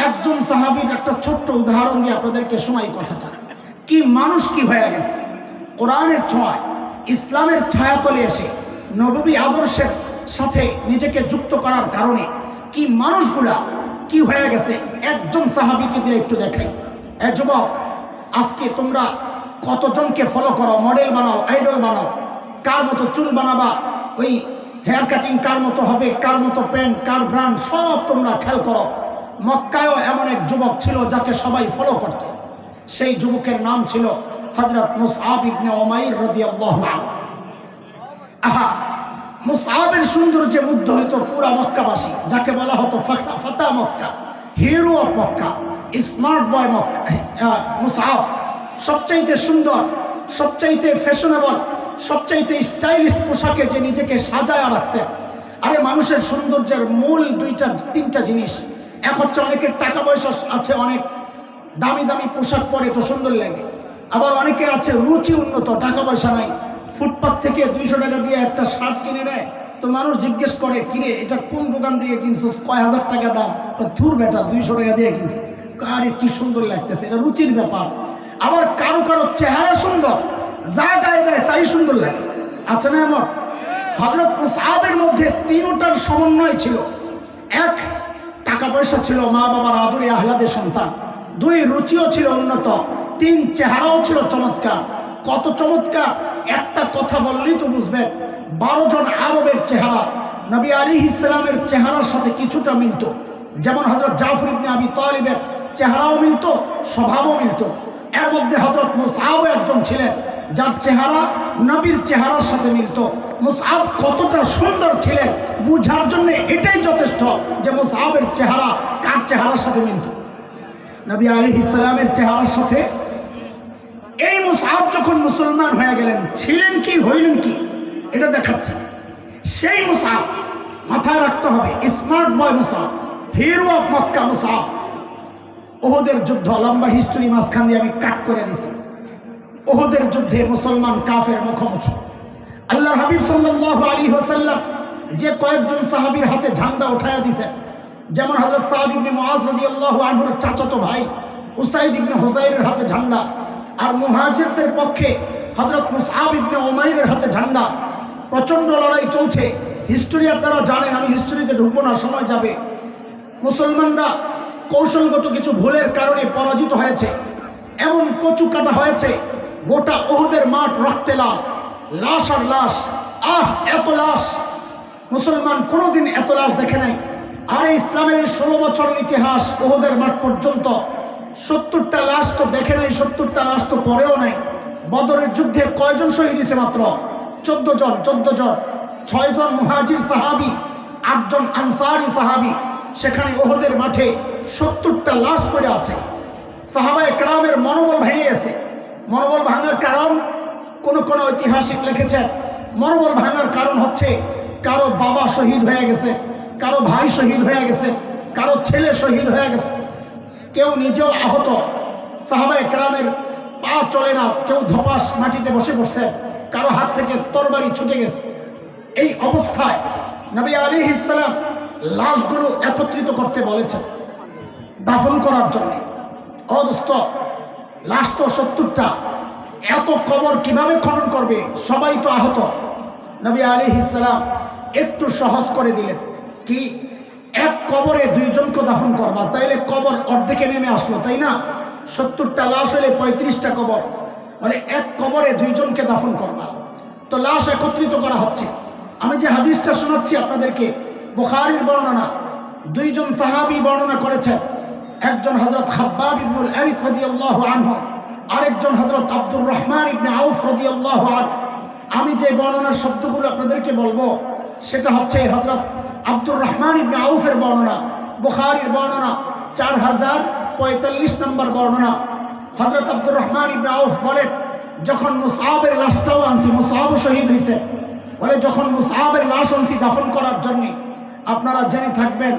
একজন সাহাবীর একটা ছোট্ট উদাহরণ দিয়ে আপনাদেরকে শোনাই কথাটা। কি মানুষ কি হয়ে গেছে কোরআনের ছোঁয়ায়, ইসলামের ছায়াতলে এসে নববী আদর্শের সাথে নিজেকে যুক্ত করার কারণে কি মানুষগুলা কি হয়ে গেছে। একজন সাহাবীকে দিয়ে একটু দেখাই। যুবক, আজকে তোমরা কতজনকে ফলো করো, মডেল বানাও, আইডল বানাও, কার মতো চুল বানাবা, ওই হেয়ার কাটিং কার মতো হবে, কার মতো প্যান্ট, কার ব্র্যান্ড, সব তোমরা খেয়াল করো। মক্কায়ও এমন এক যুবক ছিল যাকে সবাই ফলো করত। সেই যুবকের নাম ছিল হযরত মুসআব ইবনে উমাইর রাদিয়াল্লাহু আনহু। আহা, মুসআবের সৌন্দর্যে মুগ্ধ হইত পুরা মক্কাবাসী, যাকে বলা হতো ফাতা Mecca, hero of Mecca, smart boy Mecca. Musab সবচাইতে সুন্দর, সবচাইতে ফ্যাশনেবল, সবচাইতে স্টাইলিশ পোশাকে যে নিজেকে সাজায় রাখতেন। আরে মানুষের সৌন্দর্যের মূল তিনটা জিনিস। এক হচ্ছে অনেকের টাকা পয়সা আছে, অনেক দামি দামি পোশাক পরে তো সুন্দর লাগে। আবার অনেকে আছে রুচি উন্নত, টাকা পয়সা নাই, ফুটপাথ থেকে 200 টাকা দিয়ে একটা শার্ট কিনে নেয়, তো মানুষ জিজ্ঞেস করে কিরে এটা কোন দোকান থেকে কিনছিস, কয় হাজার টাকা দাম, ধুর বেটা 200 টাকা দিয়ে কিনছে, আরে কি সুন্দর লাগতেছে, এটা রুচির ব্যাপার। আবার কারো কারো চেহারা সুন্দর, যা গায়ে দেয় তাই সুন্দর লাগে, আছে না এমন? হযরত মুসআবের মধ্যে তিনটার সমন্বয় ছিল। এক, টাকা পয়সা ছিল, মা বাবার আদরে আহলাদের সন্তান। 2, রুচিও ছিল উন্নত। 3, চেহারাও ছিল চমৎকার। কত চমৎকার, একটা কথা বললেই তো বুঝবেন। 12 জন আরবের চেহারা নবী আলাইহিস সালামের চেহারার সাথে কিছুটা মিলত। যেমন হযরত জাফর ইবনে আবি তালিবের চেহারাও মিলত, স্বভাবও মিলত। এর মধ্যে হযরত মুসআব একজন ছিলেন যার চেহারা নবীর চেহারার সাথে মিলত। মুসআব কতটা সুন্দর ছিলেন বুঝার জন্য এটাই যথেষ্ট যে মুসআবের চেহারা কার চেহারার সাথে মিলত, নবী আলাইহিস সালামের চেহারার সাথে। এই মুসআব যখন মুসলমান হয়ে গেলেন, ছিলেন কি হইলেন কি এটা দেখাচ্ছে। সেই মুসআব মাথায় রাখতে হবে, smart boy Musab, hero of Mecca Musab. উহুদের যুদ্ধ, লম্বা হিস্ট্রি মাঝখান দিয়ে আমি কাট করে দিছি। উহুদের যুদ্ধে মুসলমান কাফের মুখোমুখি। আল্লাহর হাবিব সাল্লাল্লাহু আলাইহি ওয়াসাল্লাম যে কয়েকজন সাহাবীর হাতে ঝান্ডা উঠায়া দিয়েছেন, যেমন হযরত সাদ ইবনে মুআজ রাদিয়াল্লাহু আনহুর চাচাতো ভাই উসাইদ ইবনে হুযাইরের হাতে ঝান্ডা, আর মুহাজিরদের পক্ষে হযরত মুসআব ইবনে উমাইরের হাতে ঝান্ডা। প্রচণ্ড লড়াই চলছে। হিস্ট্রি আপনারা জানেন, আমি হিস্ট্রিতে ঢুকবো না, সময় যাবে। মুসলমানরা কৌশলগত কিছু ভুলের কারণে পরাজিত হয়েছে, এমন কচু কাটা হয়েছে, গোটা উহুদের মাঠ রক্তে লাল, লাশ আর লাশ। আহ, এত লাশ! মুসলমান কোনোদিন এত লাশ দেখে নাই। আর ইসলামের 16 বছরের ইতিহাস, উহুদের মাঠ পর্যন্ত 70টা লাশ তো দেখে নাই, 70টা লাশ তো পরেও নাই। বদরের যুদ্ধে কয়জন শহীদ হয়েছে? মাত্র 14 জন। 6 জন মুহাজির সাহাবী, 8 জন আনসারি সাহাবী। সেখানে উহুদের মাঠে 70টা লাশ পড়ে আছে। সাহাবায়ে কেরামের মনোবল ভেঙে গেছে। মনোবল ভাঙার কারণ কোন ঐতিহাসিক লিখেছেন, মনোবল ভাঙার কারণ হচ্ছে কারো বাবা শহীদ হয়ে গেছে, কারো ভাই শহীদ হয়ে গেছে, কারো ছেলে শহীদ হয়ে গেছে, কেউ নিজেও আহত। সাহাবায়ে কেরামের পা চলে না, কেউ ধপাস মাটিতে বসে পড়ছে, কারো হাত থেকে তরবারি ছুটে গেছে। এই অবস্থায় নবী আলাইহিস সালাম লাশগুলো একত্রিত করতে বলেছেন দাফন করার জন্য। ও দোস্ত, লাশ তো 70টা, এত কবর কিভাবে খনন করবে? সবাই তো আহত। নবী আলাইহিস সালাম একটু সহজ করে দিলেন। কি, এক কবরে 2 জনকে দাফন করবা, তাইলে কবর অর্ধেকে নেমে আসলো, তাই না? 70টা লাশ হলে 35টা কবর, মানে এক কবরে 2 জনকে দাফন করবা। তো লাশ একত্রিত করা হচ্ছে। আমি যে হাদিসটা শোনাচ্ছি আপনাদেরকে, বুখারীর বর্ণনা। 2 জন সাহাবী বর্ণনা করেছেন। একজন হযরত খাব্বাব ইবনুল আরিত রাদিয়াল্লাহু আনহু, আরেকজন হযরত আব্দুর রহমান ইবনে আউফ রাদিয়াল্লাহু আনহু। আমি যে বর্ণনার শব্দগুলো আপনাদেরকে বলবো সেটা হচ্ছে হযরত আব্দুর রহমান ইবনে আউফের বর্ণনা, বুখারীর বর্ণনা 4045 নম্বর বর্ণনা। হযরত আব্দুর রহমান ইবনে আউফ বলেন, যখন মুসআবের লাশটাও আনছি, মুসআবও শহীদ হয়েছে, বলে যখন মুসআবের লাশ আনছি দাফন করার জন্য, আপনারা জেনে থাকবেন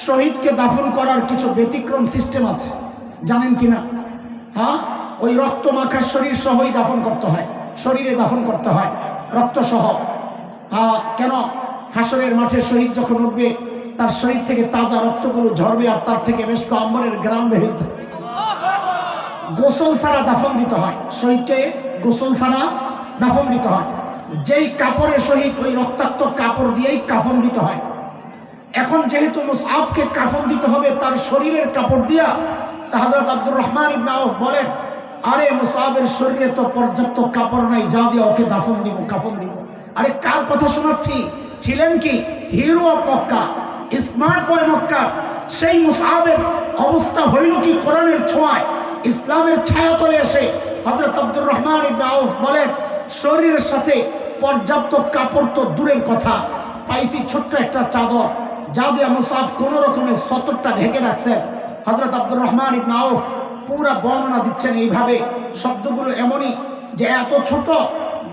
শহীদকে দাফন করার কিছু ব্যতিক্রম সিস্টেম আছে, জানেন কিনা? হ্যাঁ, ওই রক্ত মাখা শরীর সহই দাফন করতে হয়, শরীরে দাফন করতে হয় রক্ত সহ। হ্যাঁ, কেন? হাসরের মাঠে শহীদ যখন উঠবে তার শরীর থেকে তাজা রক্তগুলো ঝরবে আর তার থেকে বেশ আম্বরের গ্রাম বের হতে হবে। গোসল ছাড়া দাফন দিতে হয়, শহীদকে গোসল ছাড়া দাফন দিতে হয়। যেই কাপড়ে শহীদ, ওই রক্তাক্ত কাপড় দিয়েই কাফন দিতে হয়। এখন যেহেতু মুসআবকে কাফন দিতে হবে তার শরীরের কাপড় দিয়া, তা হযরত আব্দুর রহমান ইবনে আউফ বলেন, আরে মুসআবের শরীরে তো পর্যাপ্ত কাপড় নাই, যা দিয়ে ওকে দাফন দিব, কাফন দিব। আরে কার কথা শোনাচ্ছি? ছিলেন কি hero of Mecca, smart boy Mecca, সেই মুসআবের অবস্থা হইল কি কোরআনের ছোঁয়ায়, ইসলামের ছায়াতলে এসে হযরত আব্দুর রহমান ইবনে আউফ বলেন, শরীরের সাথে পর্যাপ্ত কাপড় তো দূরের কথা, পাইছি ছোট্ট একটা চাদর, যা দিয়ে মুসআব কোন রকমের সতরটা ঢেকে রাখছেন। হযরত আব্দুর রহমান ইবনে আউফ পুরা বর্ণনা দিচ্ছেন এইভাবে, শব্দগুলো এমনই যে এত ছোট,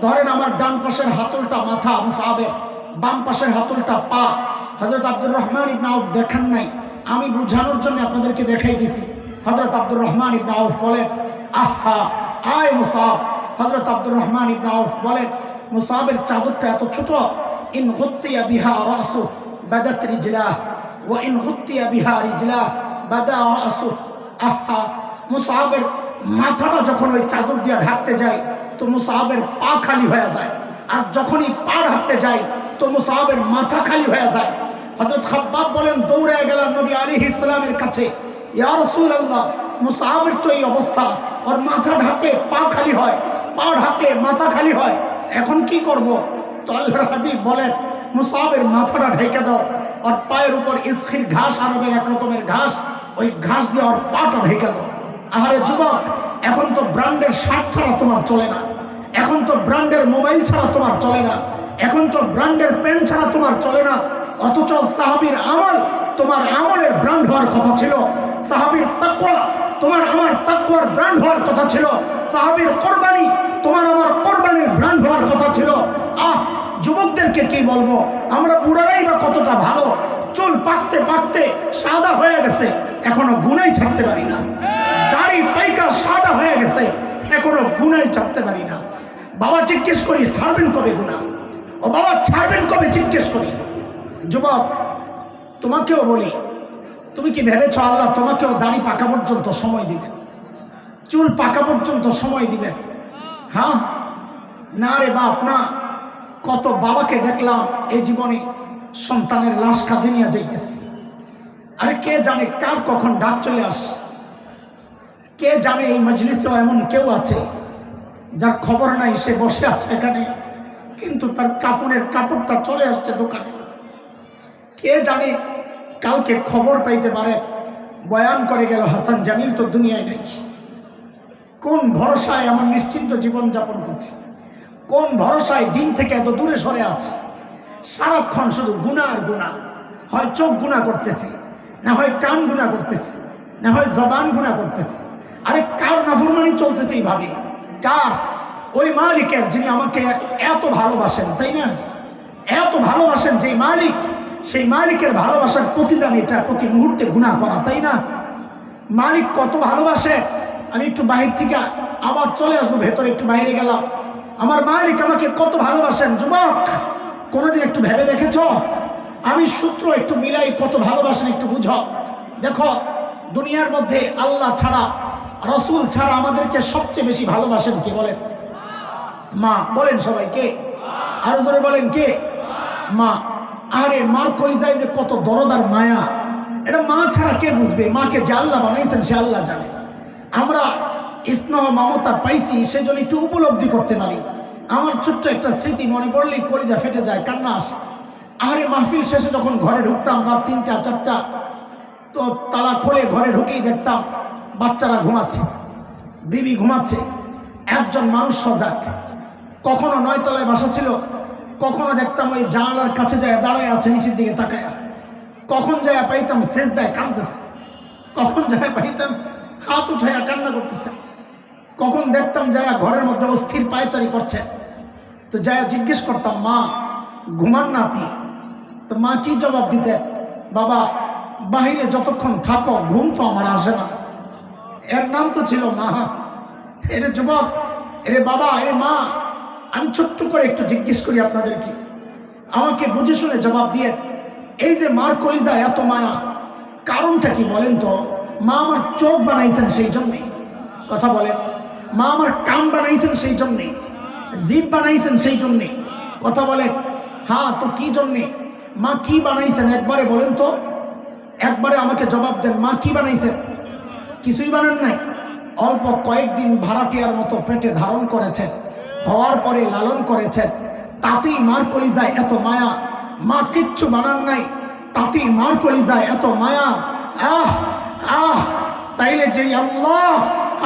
ধরেন আমার ডান পাশের হাতলটা মাথা মুসআবের, বাম পাশের হাতলটা পা। হযরত আব্দুর রহমান ইবনে আউফ দেখেন নাই, আমি বুঝানোর জন্য আপনাদেরকে দেখাই দিছি। হযরত আব্দুর রহমান ইবনে আউফ বলেন, আহা আয় মুসআব। হযরত আব্দুর রহমান ইবনে আউফ বলেন, মুসআবের চাদরটা এত ছোট, ইন গুত্তিয়া বিহা রাসু বাদাত রিজলাহ ওয়া ইন গুত্তিয়া বিহা রিজলাহ বাদা রাসু। আহা, মুসআবের মাথাটা যখন ওই চাদর দিয়ে ঢাকতে যায় তো মুসআবের পা খালি হয়ে যায়, আর যখনই পা ঢাকতে যায় তো মুসআবের মাথা খালি হয়ে যায়। হযরত খাব্বাব বলেন, দৌড়ে গেলাম নবী আলাইহিস সালামের কাছে, ইয়া রাসূলুল্লাহ, মুসআবের তো এই অবস্থা, ওর মাথা ঢাকলে পা খালি হয়, পা ঢাকলে মাথা খালি হয়, এখন কি করব? তো আল্লাহর হাবিব বলেন, মুসআবের মাথাটা ঢেকে দাও, ওর পায়ের উপর ইসখির ঘাস, আরবের এক রকমের ঘাস, ওই ঘাস দিয়ে ওর পাটা ঢেকে দাও। আহারে যুবক, এখন তো ব্র্যান্ডের শার্ট ছাড়া তোমার চলে না, এখন তো ব্র্যান্ডের মোবাইল ছাড়া তোমার চলে না, এখন তো ব্র্যান্ডের পেন ছাড়া তোমার চলে না। অথচ সাহাবীর আমল তোমার আমলের ব্র্যান্ড হওয়ার কথা ছিল, সাহাবীর তাকওয়া তোমার আমার তাকওয়ার ব্র্যান্ড হওয়ার কথা ছিল, সাহাবীর কোরবানি তোমার আমার কোরবানির ব্র্যান্ড হওয়ার কথা ছিল। যুবকদেরকে কি বলবো, আমরা বুড়ারাই বা কতটা ভালো, চুল পাকতে পাকতে সাদা হয়ে গেছে, এখনো গুনাই ছাড়তে পারি না, দাড়ি পাইকা সাদা হয়ে গেছে, এখনো গুনাই ছাড়তে পারি না। বাবা জিজ্ঞেস করি, ছাড়বেন কবে গুনাহ? ও বাবা, ছাড়বেন কবে জিজ্ঞেস করি। যুবক, তোমাকেও বলি, তুমি কি ভেবেছ আল্লাহ তোমাকেও দাড়ি পাকা পর্যন্ত সময় দিবেন, চুল পাকা পর্যন্ত সময় দিবেন? হ্যাঁ, না রে বাপ না। কত বাবাকে দেখলাম এই জীবনে সন্তানের লাশ কাঁধে নিয়ে যাইতেছে, আরে কে জানে কার কখন ডাক চলে আসে, কে জানে এই মজলিসেও এমন কেউ আছে যার খবর নাই, সে বসে আছে এখানে কিন্তু তার কাফনের কাপড়টা চলে আসছে দোকানে। কে জানে কালকে খবর পাইতে পারে বয়ান করে গেল হাসান জামিল তো দুনিয়ায় নেই। কোন ভরসায় এমন নিশ্চিন্ত জীবনযাপন করছে, কোন ভরসায় দিন থেকে এত দূরে সরে আছে, সারাক্ষণ শুধু গুনাহ আর গুনাহ, হয় চোখ গুনাহ করতেছে, না হয় কান গুনাহ করতেছে, না হয় জবান গুনাহ করতেছে। আরে কার নাফরমানি চলতেছে এইভাবে? কার? ওই মালিকের যিনি আমাকে এত ভালোবাসেন, তাই না? এত ভালোবাসেন যে মালিক, সেই মালিকের ভালোবাসার প্রতিদান এটা প্রতি মুহূর্তে গুনাহ করা, তাই না? মালিক কত ভালোবাসে। আমি একটু বাহির থেকে আবার চলে আসবো, ভেতরে একটু বাইরে গেলাম। আমার মালিক আমাকে কত ভালোবাসেন। যুবক, কোনোদিন একটু ভেবে দেখেছ? আমি সূত্র একটু মিলাই, কত ভালোবাসেন একটু বুঝো। দেখো, দুনিয়ার মধ্যে আল্লাহ ছাড়া, রসুল ছাড়া আমাদেরকে সবচেয়ে বেশি ভালোবাসেন কে বলেন? মা। বলেন সবাই, কে? আরো জোরে বলেন, কে? মা। আরে মার কলিজায় যে কত দরদ আর মায়া, এটা মা ছাড়া কে বুঝবে? মাকে যে আল্লাহ বানাইছেন সে আল্লাহ জানে। আমরা স্নেহ মমতা পাইছি সেজন্য একটু উপলব্ধি করতে পারি। আমার ছোট্ট একটা স্মৃতি মনে পড়লেই কলিজা ফেটে যায়, কান্না আসে। আরে মাহফিল শেষে যখন ঘরে ঢুকতাম রাত 3টা 4টা, তো তালা খুলে ঘরে ঢুকেই দেখতাম বাচ্চারা ঘুমাচ্ছে, বিবি ঘুমাচ্ছে, একজন মানুষ সজাগ। কখনো 9 তলায় বাসা ছিল, কখনো দেখতাম ওই জানালার কাছে যায় দাঁড়ায় আছে নিচের দিকে তাকায়া, কখন যায় পাইতাম সেজদায় কাঁদতেছে, কখন যায় পাইতাম হাত উঠাইয়া কান্না করতেছে, কখন দেখতাম যায় ঘরের মধ্যে অস্থির পায়চারি করছে। তো যায় জিজ্ঞেস করতাম, মা ঘুমান না আপনি? তো মা কি জবাব দিতেন? বাবা, বাহিরে যতক্ষণ থাকো ঘুম তো আমার আসে না। এর নাম তো ছিল মা। এরে যুবক, এরে বাবা, এরে মা, আমি ছোট্ট করে একটু জিজ্ঞেস করি আপনাদেরকে, আমাকে বুঝে শুনে জবাব দিয়ে। এই যে মার কলিজায় এত মায়া, কারণটা কি বলেন তো? মা আমার চোখ বানাইছেন সেই জন্যে, কথা বলেন। মা আমার কান বানাইছেন সেই জন্যে, জিভ বানাইছেন সেই জন্যে, কথা বলেন। হ্যাঁ, তো কি জন্যে? মা কি বানাইছেন একবারে বলেন তো, একবারে আমাকে জবাব দেন। মা কি বানাইছেন? কিছুই বানান নাই। অল্প কয়েকদিন ভাড়াটিয়ার মতো পেটে ধারণ করেছেন, হওয়ার পরে লালন করেছেন, তাতেই মার কলিজায় এত মায়া। মা কিচ্ছু বানান নাই, তাতেই মার কলিজায় এত মায়া। আহ আহ তাইলে যেই আল্লাহ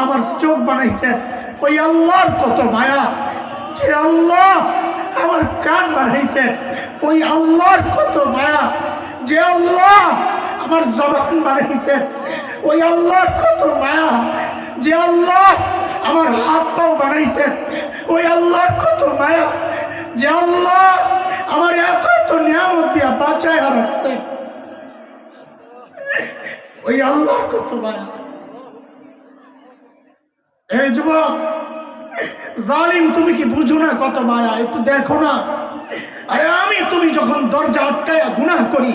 আমার চোখ বানাইছেন, ওই আল্লাহর কত মায়া। যে আল্লাহ আমার কান বানাইছেন, ওই আল্লাহর কত মায়া। যে আল্লাহ আমার জবান বানাইছেন, ওই আল্লাহর কত মায়া। যে আল্লাহ আমার হাত পাও বানাইছেন, ওই আল্লাহর কত মায়া। যে আল্লাহ আমার এত এত নিয়ামত দিয়া বাঁচায় রাখছেন, ওই আল্লাহর কত মায়া। এই যুবক জালিম, তুমি কি বুঝো না কত মায়া? একটু দেখো না। আরে আমি তুমি যখন দরজা আটকায়া গুনাহ করি,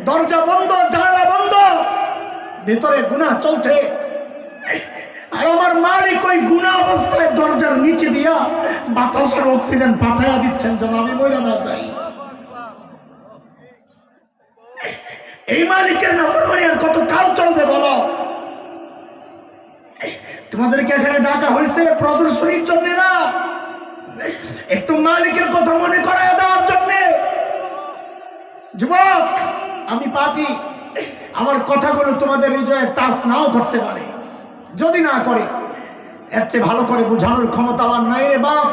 দরজা বন্ধ, জানালা বন্ধ, ভেতরে গুনাহ চলছে, আর আমার মালিক ওই গুনাহ অবস্থায় দরজার নিচে দিয়া বাতাসের অক্সিজেন পাঠাইয়া দিচ্ছেন যেন আমি মরে না যাই। এই মালিকের নাফরমানি আর কত কাল চলবে বলো? তোমাদেরকে এখানে ডাকা হয়েছে প্রদর্শনীর জন্য না, একটু মালিকের কথা মনে করায় দেওয়ার জন্য। যুবক, আমি পাপী, আমার কথাগুলো তোমাদের হৃদয়ে টাচ নাও করতে পারে। যদি না করে, এর চেয়ে ভালো করে বোঝানোর ক্ষমতা আমার নাই রে বাপ।